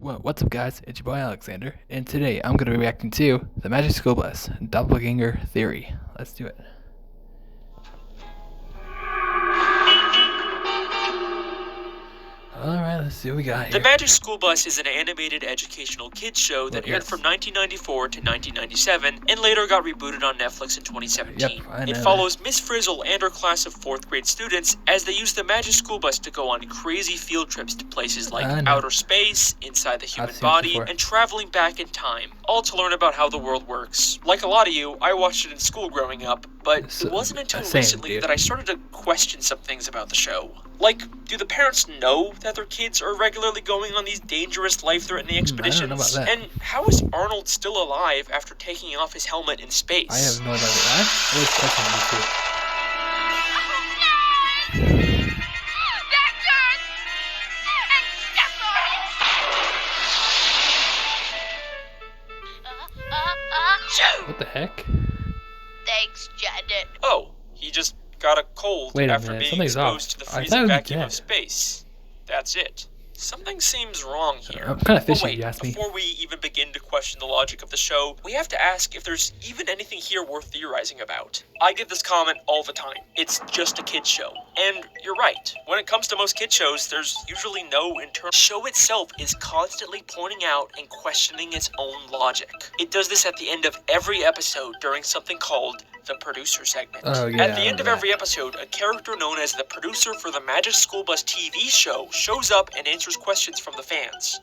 What's up, guys? It's your boy Alexander, and today I'm going to be reacting to the Magic School Bus Doppelganger Theory. Let's do it. Alright, let's see what we got here. The Magic School Bus is an animated educational kids show that aired from 1994 to 1997 and later got rebooted on Netflix in 2017. It follows Miss Frizzle and her class of 4th grade students as they use the Magic School Bus to go on crazy field trips to places like outer space, inside the human body, and traveling back in time, all to learn about how the world works. Like a lot of you, I watched it in school growing up, but it wasn't until recently that I started to question some things about the show. Like, do the parents know that their kids are regularly going on these dangerous, life-threatening expeditions? I don't know about that. And how is Arnold still alive after taking off his helmet in space? I have no idea. I always question these two. What the heck? Thanks, Janet. Oh, he just got a cold after being exposed to the freezing vacuum of space. That's it. Something seems wrong here. I'm kind of fishy, you ask me. Before we even begin to question the logic of the show, we have to ask if there's even anything here worth theorizing about. I get this comment all the time. It's just a kid's show. And you're right. When it comes to most kid shows, there's usually no internal. The show itself is constantly pointing out and questioning its own logic. It does this at the end of every episode during something called the producer segment. At the end of every episode, a character known as the producer for the Magic School Bus TV show shows up and answers questions from the fans.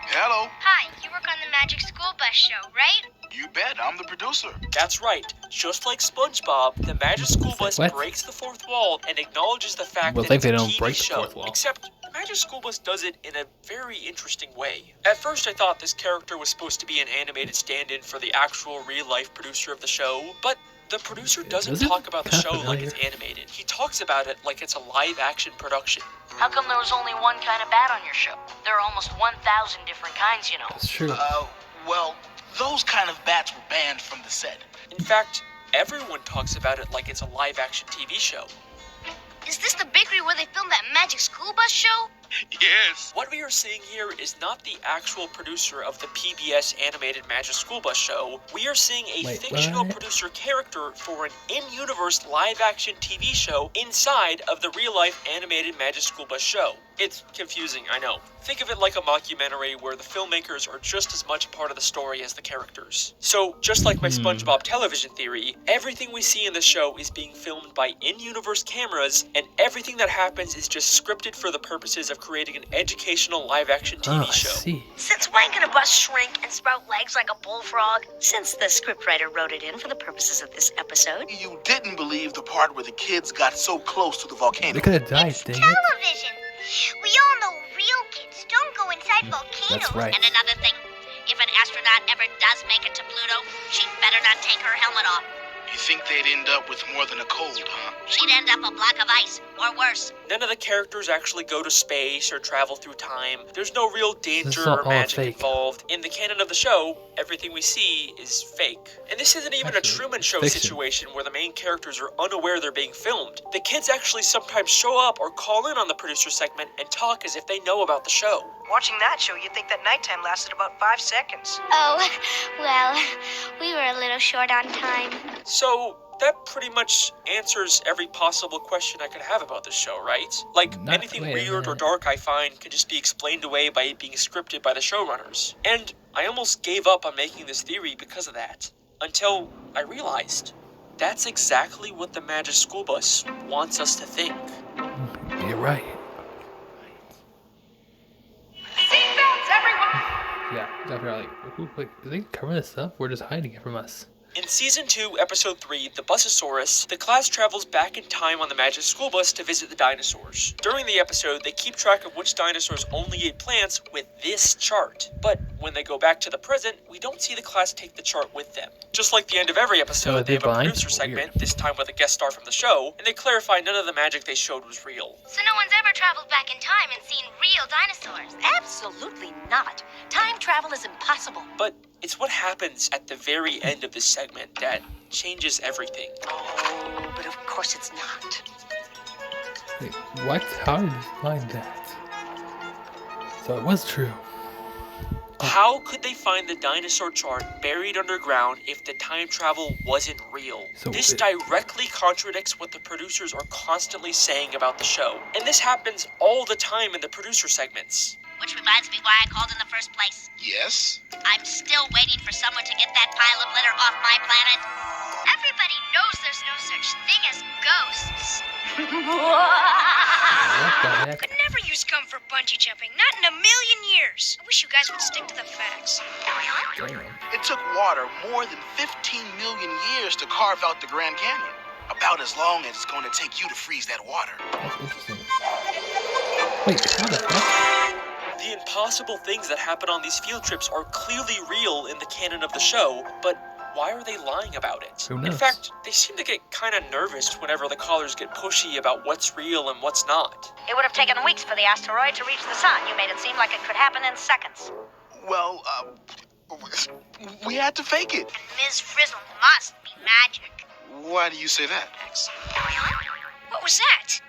Hello. Hi, you work on the Magic School Bus show, right? You bet, I'm the producer. That's right. Just like SpongeBob, the Magic School Bus breaks the fourth wall and acknowledges the fact that it's a TV show. Except the Magic School Bus does it in a very interesting way. At first, I thought this character was supposed to be an animated stand-in for the actual real-life producer of the show, but the producer doesn't talk about the show like it's animated. He talks about it like it's a live-action production. How come there was only one kind of bat on your show? There are almost 1,000 different kinds, you know. That's true. Well, those kind of bats were banned from the set. In fact, everyone talks about it like it's a live-action TV show. Is this the bakery where they filmed that Magic School Bus show? Yes. What we are seeing here is not the actual producer of the PBS animated Magic School Bus show. We are seeing a fictional producer character for an in-universe live-action TV show inside of the real-life animated Magic School Bus show. It's confusing, I know. Think of it like a mockumentary where the filmmakers are just as much a part of the story as the characters. So, just like my SpongeBob television theory, everything we see in the show is being filmed by in-universe cameras, and everything that happens is just scripted for the purposes of creating an educational live-action TV show. Since when can a bus shrink and sprout legs like a bullfrog? Since the scriptwriter wrote it in for the purposes of this episode. You didn't believe the part where the kids got so close to the volcano. They could have died, dang it. Television. We all know real kids don't go inside volcanoes. That's right. And another thing, if an astronaut ever does make it to Pluto, she'd better not take her helmet off. You think they'd end up with more than a cold, huh? She'd end up a block of ice, or worse. None of the characters actually go to space or travel through time. There's no real danger or magic involved. In the canon of the show, everything we see is fake. And this isn't even a Truman Show situation where the main characters are unaware they're being filmed. The kids actually sometimes show up or call in on the producer segment and talk as if they know about the show. Watching that show, you'd think that nighttime lasted about 5 seconds. Oh, well, we were a little short on time. So, that pretty much answers every possible question I could have about this show, right? Like, anything weird or dark I find can just be explained away by it being scripted by the showrunners. And I almost gave up on making this theory because of that. Until I realized that's exactly what the Magic School Bus wants us to think. You're right. Seatbelts, everyone! Yeah, definitely. Are they covering this up? We're just hiding it from us. In Season 2, Episode 3, The Busasaurus, the class travels back in time on the Magic School Bus to visit the dinosaurs. During the episode, they keep track of which dinosaurs only ate plants with this chart. But when they go back to the present, we don't see the class take the chart with them. Just like the end of every episode, they have a producer segment, this time with a guest star from the show, and they clarify none of the magic they showed was real. So no one's ever traveled back in time and seen real dinosaurs? Absolutely not. Time travel is impossible. But it's what happens at the very end of this segment that changes everything. Oh, but of course it's not. Wait, what? How did you find that? So it was true. How could they find the dinosaur chart buried underground if the time travel wasn't real? This directly contradicts what the producers are constantly saying about the show. And this happens all the time in the producer segments. Which reminds me why I called in the first place. Yes? I'm still waiting for someone to get that pile of litter off my planet. Everybody knows there's no such thing as ghosts. What the heck? Could never use gum for bungee jumping, not in a million years. I wish you guys would stick to the facts. Damn. It took water more than 15 million years to carve out the Grand Canyon. About as long as it's going to take you to freeze that water. That's interesting. Wait, how the heck? The impossible things that happen on these field trips are clearly real in the canon of the show, but why are they lying about it? Who knows? In fact, they seem to get kind of nervous whenever the callers get pushy about what's real and what's not. It would have taken weeks for the asteroid to reach the sun. You made it seem like it could happen in seconds. Well, we had to fake it. And Ms. Frizzle must be magic. Why do you say that? What was that?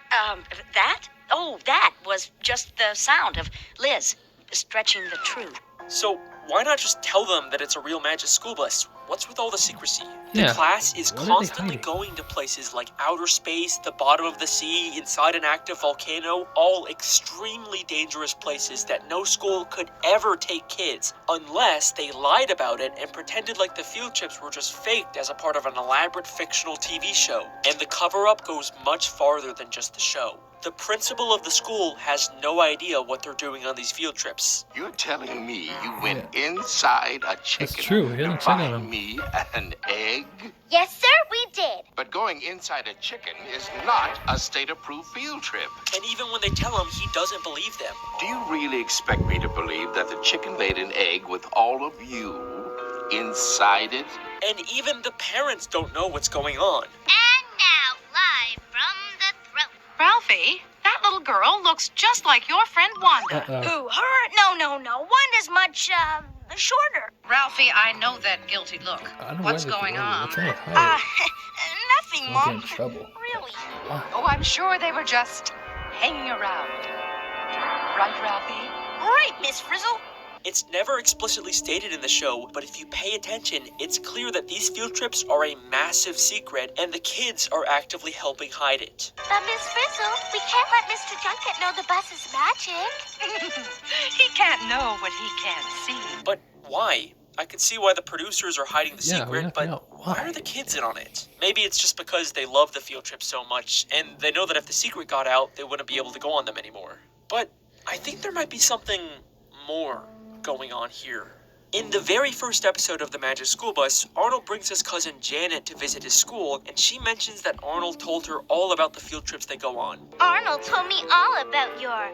That? Oh, that was just the sound of Liz stretching the truth. So why not just tell them that it's a real magic school bus? What's with all the secrecy? Yeah. The class is What are they constantly hiding? going to places like outer space, the bottom of the sea, inside an active volcano, all extremely dangerous places that no school could ever take kids unless they lied about it and pretended like the field trips were just faked as a part of an elaborate fictional TV show. And the cover-up goes much farther than just the show. The principal of the school has no idea what they're doing on these field trips. You're telling me you went inside a chicken true, he doesn't to check on find him. me an egg? Yes, sir, we did. But going inside a chicken is not a state-approved field trip. And even when they tell him, he doesn't believe them. Do you really expect me to believe that the chicken laid an egg with all of you inside it? And even the parents don't know what's going on. And now, live from the throne. Ralphie, that little girl looks just like your friend Wanda. Uh-oh. Who? Her? No. Wanda's much, shorter. Ralphie, I know that guilty look. I don't know What's why they're going doing it. on? They're trying to hide Nothing, it. Don't Mom. get in trouble. Really? Oh, I'm sure they were just hanging around. Right, Ralphie? Right, Miss Frizzle. It's never explicitly stated in the show, but if you pay attention, it's clear that these field trips are a massive secret, and the kids are actively helping hide it. But Miss Frizzle, we can't let Mr. Junket know the bus is magic. He can't know what he can't see. But why? I can see why the producers are hiding the Yeah, we secret, have to but know why why. are the kids in on it? Maybe it's just because they love the field trip so much, and they know that if the secret got out, they wouldn't be able to go on them anymore. But I think there might be something more going on here. In the very first episode of The Magic School Bus, Arnold brings his cousin Janet to visit his school, and she mentions that Arnold told her all about the field trips they go on. Arnold told me all about your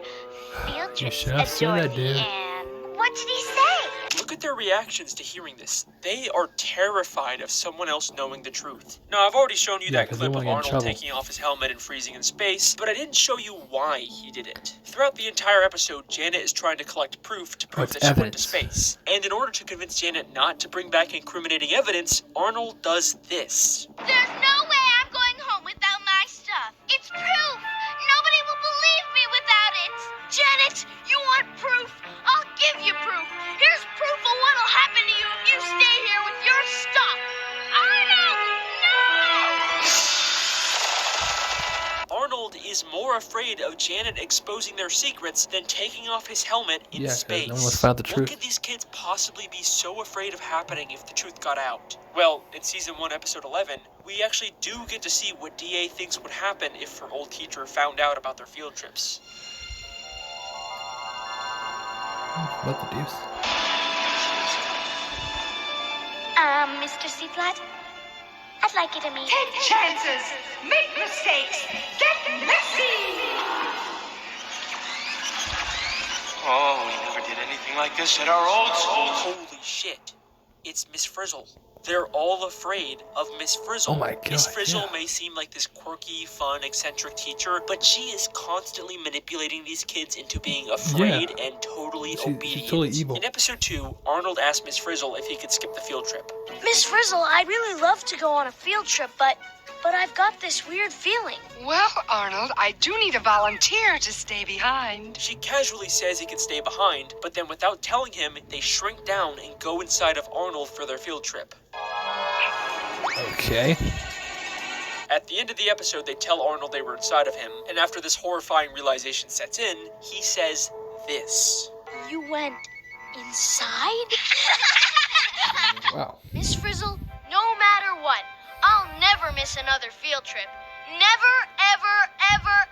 field trips, should have said that, Dorothy, dude. and what did he say? Look at their reactions to hearing this. They are terrified of someone else knowing the truth. Now, I've already shown you Yeah, that 'cause they clip of wanna get in Arnold trouble. taking off his helmet and freezing in space, but I didn't show you why he did it. Throughout the entire episode, Janet is trying to collect proof to prove What's that she went to evidence? space. And in order to convince Janet not to bring back incriminating evidence, Arnold does this. There's no way I'm going home without my stuff. It's proof. Nobody will believe me without it. Janet, you want proof? I'll give you proof. Here's proof of what'll happen to you if you stay here with your stuff. Arnold, no! Arnold is more afraid of Janet exposing their secrets than taking off his helmet in Yeah, 'cause space. no one would find the What truth. could these kids possibly be so afraid of happening if the truth got out? Well, in season 1, episode 11, we actually do get to see what DA thinks would happen if her old teacher found out about their field trips. What the deuce? Mr. Seaflat, I'd like you to meet. Take chances, make mistakes, get messy. Oh, we never did anything like this at our old school. Holy shit. It's Miss Frizzle. They're all afraid of Miss Frizzle. Oh my Miss God, Frizzle yeah. may seem like this quirky, fun, eccentric teacher, but she is constantly manipulating these kids into being afraid and totally She's obedient. totally evil. In episode 2, Arnold asked Miss Frizzle if he could skip the field trip. Miss Frizzle, I'd really love to go on a field trip, but but I've got this weird feeling. Well, Arnold, I do need a volunteer to stay behind. She casually says he can stay behind, but then without telling him, they shrink down and go inside of Arnold for their field trip. Okay. At the end of the episode, they tell Arnold they were inside of him, and after this horrifying realization sets in, he says this. You went inside? Wow. Miss Frizzle, no matter what, I'll never miss another field trip. Never, ever, ever,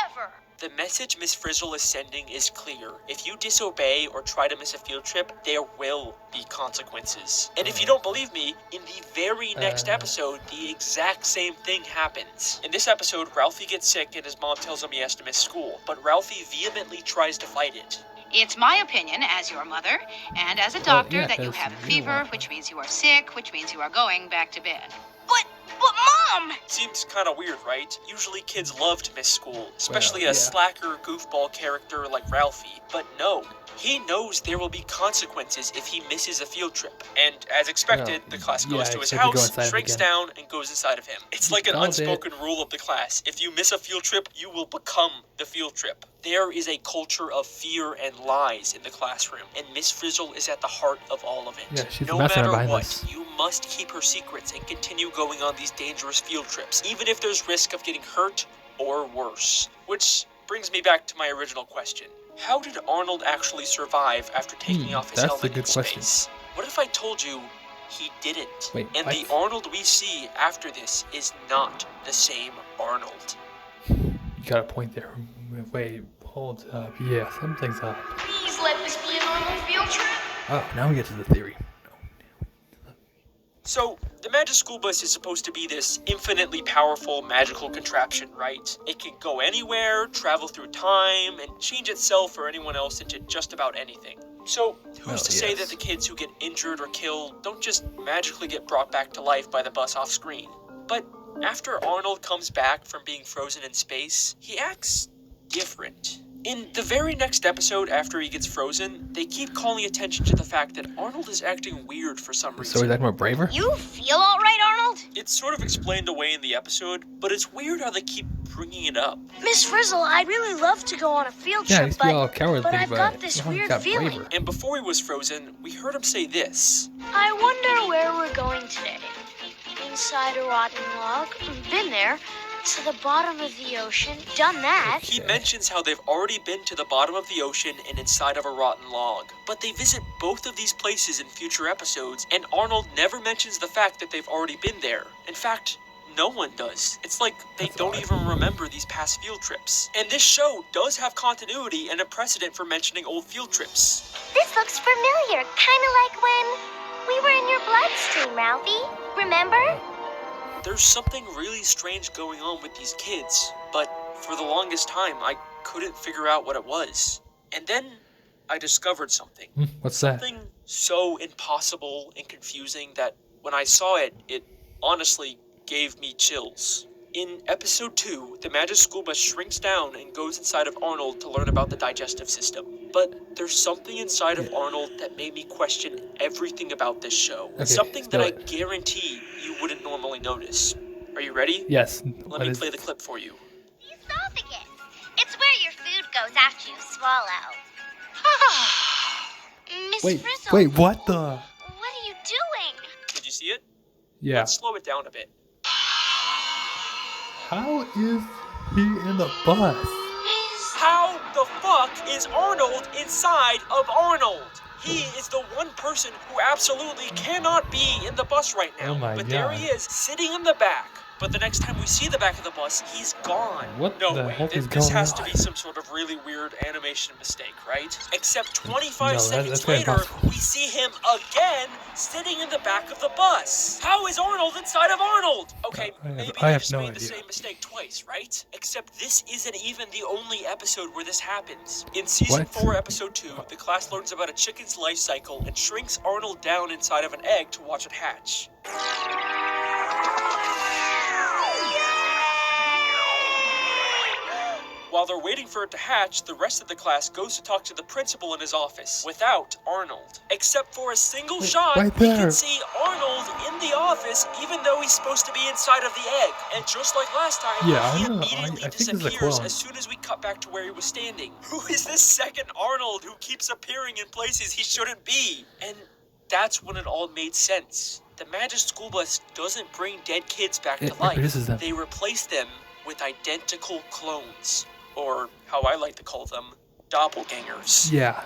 ever. The message Miss Frizzle is sending is clear. If you disobey or try to miss a field trip, there will be consequences. And if you don't believe me, in the very next episode, the exact same thing happens. In this episode, Ralphie gets sick and his mom tells him he has to miss school, but Ralphie vehemently tries to fight it. It's my opinion, as your mother and as a doctor, that you have a fever, which means you are sick, which means you are going back to bed. But Mom! Seems kind of weird, right? Usually kids love to miss school, especially a slacker, goofball character like Ralphie. But no, he knows there will be consequences if he misses a field trip. And as expected, the class goes to his house, shrinks down, and goes inside of him. It's like an unspoken rule of the class. If you miss a field trip, you will become the field trip. There is a culture of fear and lies in the classroom, and Miss Frizzle is at the heart of all of it. Yeah, she's no the master matter behind what, this. you must keep her secrets and continue going on these dangerous field trips, even if there's risk of getting hurt or worse. Which brings me back to my original question. How did Arnold actually survive after taking off his helmet in space? What if I told you he didn't? Wait, and what? the Arnold we see after this is not the same Arnold. You got a point there. Wait, hold up. Yeah, something's up. Please let this be a normal field trip. Oh, now we get to the theory. So, the Magic School Bus is supposed to be this infinitely powerful magical contraption, right? It can go anywhere, travel through time, and change itself or anyone else into just about anything. So, who's to say that the kids who get injured or killed don't just magically get brought back to life by the bus off screen? But after Arnold comes back from being frozen in space, he acts different. In the very next episode after he gets frozen, they keep calling attention to the fact that Arnold is acting weird for some reason. So is that more braver? You feel all right, Arnold? It's sort of explained away in the episode, but it's weird how they keep bringing it up. Miss Frizzle, I'd really love to go on a field trip, he's all cowardly, but I've got but this he weird got feeling. braver. And before he was frozen, we heard him say this. I wonder where we're going today. Inside a rotten log? Been there. To the bottom of the ocean? Done that. He mentions how they've already been to the bottom of the ocean and inside of a rotten log. But they visit both of these places in future episodes, and Arnold never mentions the fact that they've already been there. In fact, no one does. It's like they don't even remember these past field trips. And this show does have continuity and a precedent for mentioning old field trips. This looks familiar, kind of like when we were in your bloodstream, Ralphie. Remember? There's something really strange going on with these kids, but for the longest time, I couldn't figure out what it was. And then I discovered something. What's that? Something so impossible and confusing that when I saw it, it honestly gave me chills. In episode 2, the Magic School Bus shrinks down and goes inside of Arnold to learn about the digestive system. But there's something inside of Arnold that made me question everything about this show. Something that I guarantee you wouldn't normally notice. Are you ready? Yes. Let me play the clip for you. The esophagus. It's where your food goes after you swallow. Miss Frizzle. Wait, what the? What are you doing? Did you see it? Yeah. Let's slow it down a bit. How is he in the bus? How the fuck is Arnold inside of Arnold? He is the one person who absolutely cannot be in the bus right now. Oh my but there he is, sitting in the back. But the next time we see the back of the bus, he's gone. What no the way. heck is This going has on? to be some sort of really weird animation mistake, right? Except 25 No, seconds that's very later, possible. we see him again sitting in the back of the bus. How is Arnold inside of Arnold? Okay, maybe I they have just no made the idea. same mistake twice, right? Except this isn't even the only episode where this happens. In season What? 4, episode 2, the class learns about a chicken's life cycle and shrinks Arnold down inside of an egg to watch it hatch. While they're waiting for it to hatch, the rest of the class goes to talk to the principal in his office, without Arnold. Except for a single shot, right we there. can see Arnold in the office, even though he's supposed to be inside of the egg. And just like last time, he immediately disappears as soon as we cut back to where he was standing. Who is this second Arnold who keeps appearing in places he shouldn't be? And that's when it all made sense. The Magic School Bus doesn't bring dead kids back to life. They replace them with identical clones. Or, how I like to call them, doppelgangers. Yeah,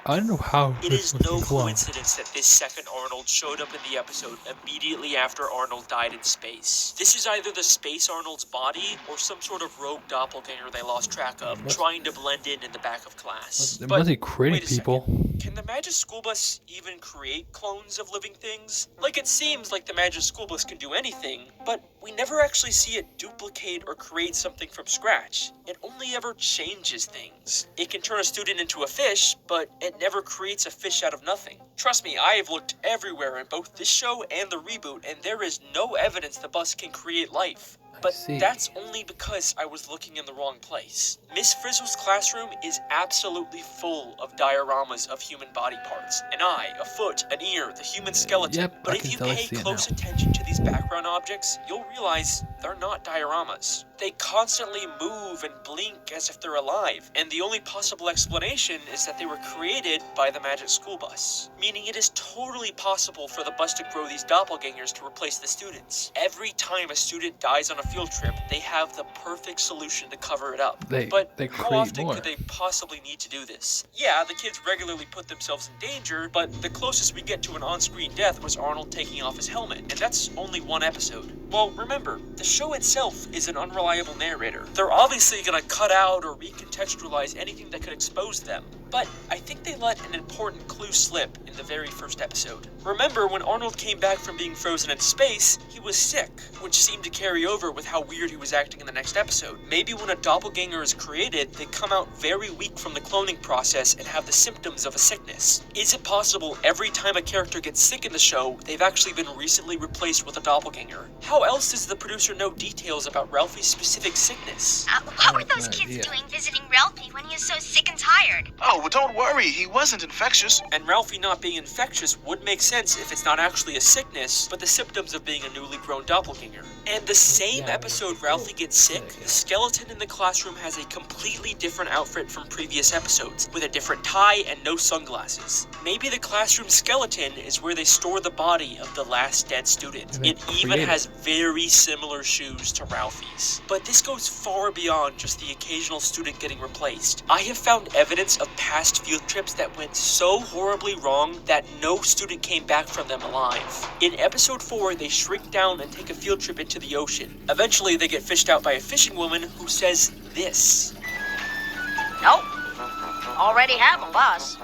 I don't know how. It is no coincidence that this second Arnold showed up in the episode immediately after Arnold died in space. This is either the Space Arnold's body or some sort of rogue doppelganger they lost track of, trying to blend in the back of class. Was he creating people? Can the Magic School Bus even create clones of living things? Like, it seems like the Magic School Bus can do anything, but we never actually see it duplicate or create something from scratch. It only ever changes things. It can turn a student into a fish, but it never creates a fish out of nothing. Trust me, I have looked everywhere in both this show and the reboot, and there is no evidence the bus can create life. But that's only because I was looking in the wrong place. Miss Frizzle's classroom is absolutely full of dioramas of human body parts. An eye, a foot, an ear, the human skeleton. But if you pay close attention to these background objects, you'll realize they're not dioramas. They constantly move and blink as if they're alive, and the only possible explanation is that they were created by the Magic School Bus. Meaning it is totally possible for the bus to grow these doppelgangers to replace the students. Every time a student dies on a field trip, they have the perfect solution to cover it up. But how often could they possibly need to do this? Yeah, the kids regularly put themselves in danger, but the closest we get to an on-screen death was Arnold taking off his helmet, and that's only one episode. Well, remember, the show itself is an unreliable narrator. They're obviously gonna cut out or recontextualize anything that could expose them. But I think they let an important clue slip in the very first episode. Remember, when Arnold came back from being frozen in space, he was sick, which seemed to carry over with how weird he was acting in the next episode. Maybe when a doppelganger is created, they come out very weak from the cloning process and have the symptoms of a sickness. Is it possible every time a character gets sick in the show, they've actually been recently replaced with a doppelganger? How else does the producer know details about Ralphie's specific sickness? What were those kids doing visiting Ralphie when he was so sick and tired? Oh, well, don't worry. He wasn't infectious. And Ralphie not being infectious would make sense if it's not actually a sickness, but the symptoms of being a newly grown doppelganger. And the same episode Ralphie gets sick, the skeleton in the classroom has a completely different outfit from previous episodes, with a different tie and no sunglasses. Maybe the classroom skeleton is where they store the body of the last dead student. It even has very similar shoes to Ralphie's. But this goes far beyond just the occasional student getting replaced. I have found evidence of past field trips that went so horribly wrong that no student came back from them alive. In episode 4, they shrink down and take a field trip into the ocean. Eventually, they get fished out by a fishing woman who says this. Nope. Already have a bus.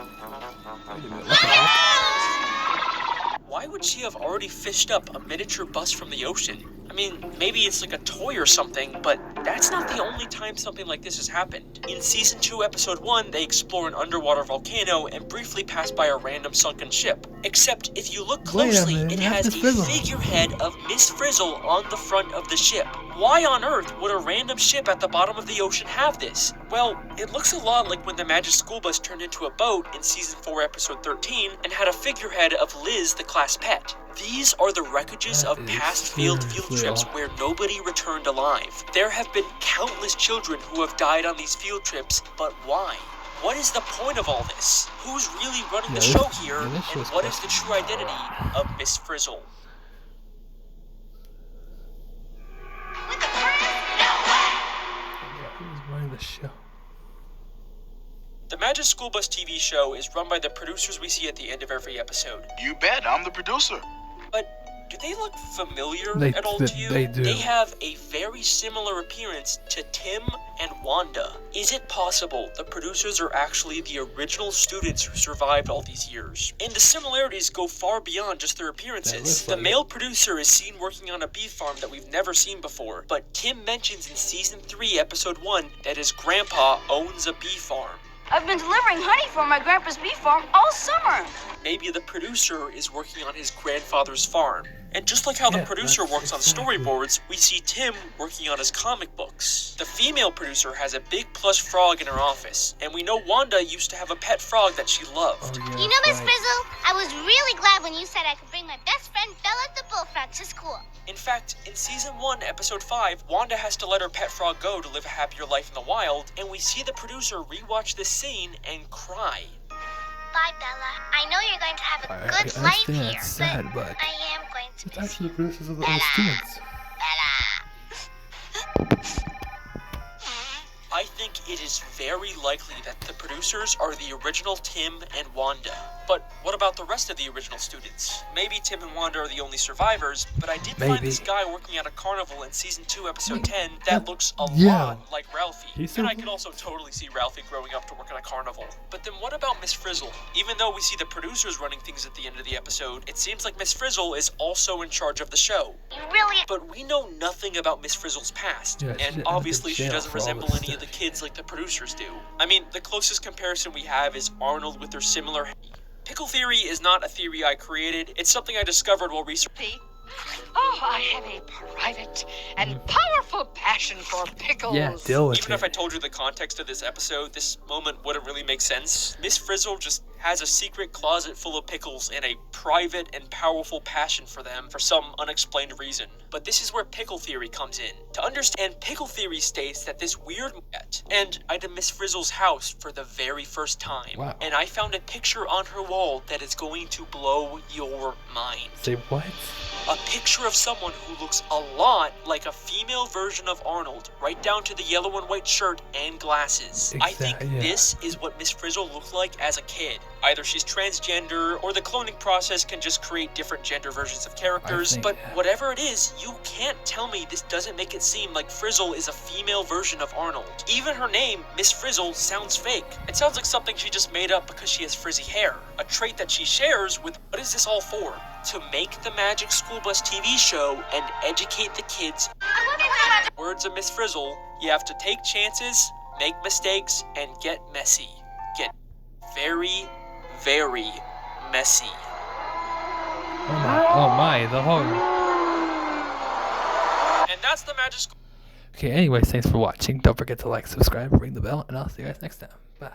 Why would she have already fished up a miniature bus from the ocean? I mean, maybe it's like a toy or something, but that's not the only time something like this has happened. In Season 2, Episode 1, they explore an underwater volcano and briefly pass by a random sunken ship. Except, if you look closely, it has a figurehead of Miss Frizzle on the front of the ship. Why on earth would a random ship at the bottom of the ocean have this? Well, it looks a lot like when the Magic School Bus turned into a boat in Season 4, Episode 13, and had a figurehead of Liz, the class pet. These are the wreckages of past failed field trips where nobody returned alive. There have been countless children who have died on these field trips, but why? What is the point of all this? Who's really running the show here, and what is the true identity of Miss Frizzle? With the purse? No way! Who's running the show? The Magic School Bus TV show is run by the producers we see at the end of every episode. You bet, I'm the producer. But do they look familiar at all to you? They do. They have a very similar appearance to Tim and Wanda. Is it possible the producers are actually the original students who survived all these years? And the similarities go far beyond just their appearances. The male producer is seen working on a bee farm that we've never seen before, but Tim mentions in Season 3, Episode 1, that his grandpa owns a bee farm. I've been delivering honey from my grandpa's bee farm all summer. Maybe the producer is working on his grandfather's farm. And just like how the producer works on storyboards, we see Tim working on his comic books. The female producer has a big plush frog in her office, and we know Wanda used to have a pet frog that she loved. You know, Miss Frizzle, I was really glad when you said I could bring my best friend Bella the bullfrog to school. In fact, in Season 1, Episode 5, Wanda has to let her pet frog go to live a happier life in the wild, and we see the producer rewatch this scene and cry. Bye, Bella. I know you're going to have a good life here, that's sad, but I am going to it's actually the producers of the other students. I think it is very likely that the producers are the original Tim and Wanda. But what about the rest of the original students? Maybe Tim and Wanda are the only survivors, but I did find this guy working at a carnival in Season 2, Episode 10 that looks a lot like Ralphie. And I could also totally see Ralphie growing up to work at a carnival. But then what about Miss Frizzle? Even though we see the producers running things at the end of the episode, it seems like Miss Frizzle is also in charge of the show. But we know nothing about Miss Frizzle's past, and obviously she doesn't resemble any of the kids like the producers do. I mean, the closest comparison we have is Arnold with their similar... Pickle theory is not a theory I created. It's something I discovered while researching. Oh, I have a private and powerful passion for pickles. Yeah, deal with Even if I told you the context of this episode, this moment wouldn't really make sense. Miss Frizzle just has a secret closet full of pickles and a private and powerful passion for them for some unexplained reason. But this is where pickle theory comes in. To understand, pickle theory states that this weird and I to Miss Frizzle's house for the very first time. Wow. And I found a picture on her wall that is going to blow your mind. Say what? A picture of someone who looks a lot like a female version of Arnold, right down to the yellow and white shirt and glasses. I think this is what Miss Frizzle looked like as a kid. Either she's transgender, or the cloning process can just create different gender versions of characters, but whatever it is, you can't tell me this doesn't make it seem like Frizzle is a female version of Arnold. Even her name, Miss Frizzle, sounds fake. It sounds like something she just made up because she has frizzy hair, a trait that she shares with what is this all for? To make the Magic School Bus TV show and educate the kids. Words of Miss Frizzle, you have to take chances, make mistakes, and get messy. Get very, very messy. Oh my, the horror. And that's the Magic School. Okay, anyways, thanks for watching. Don't forget to like, subscribe, ring the bell, and I'll see you guys next time. Bye.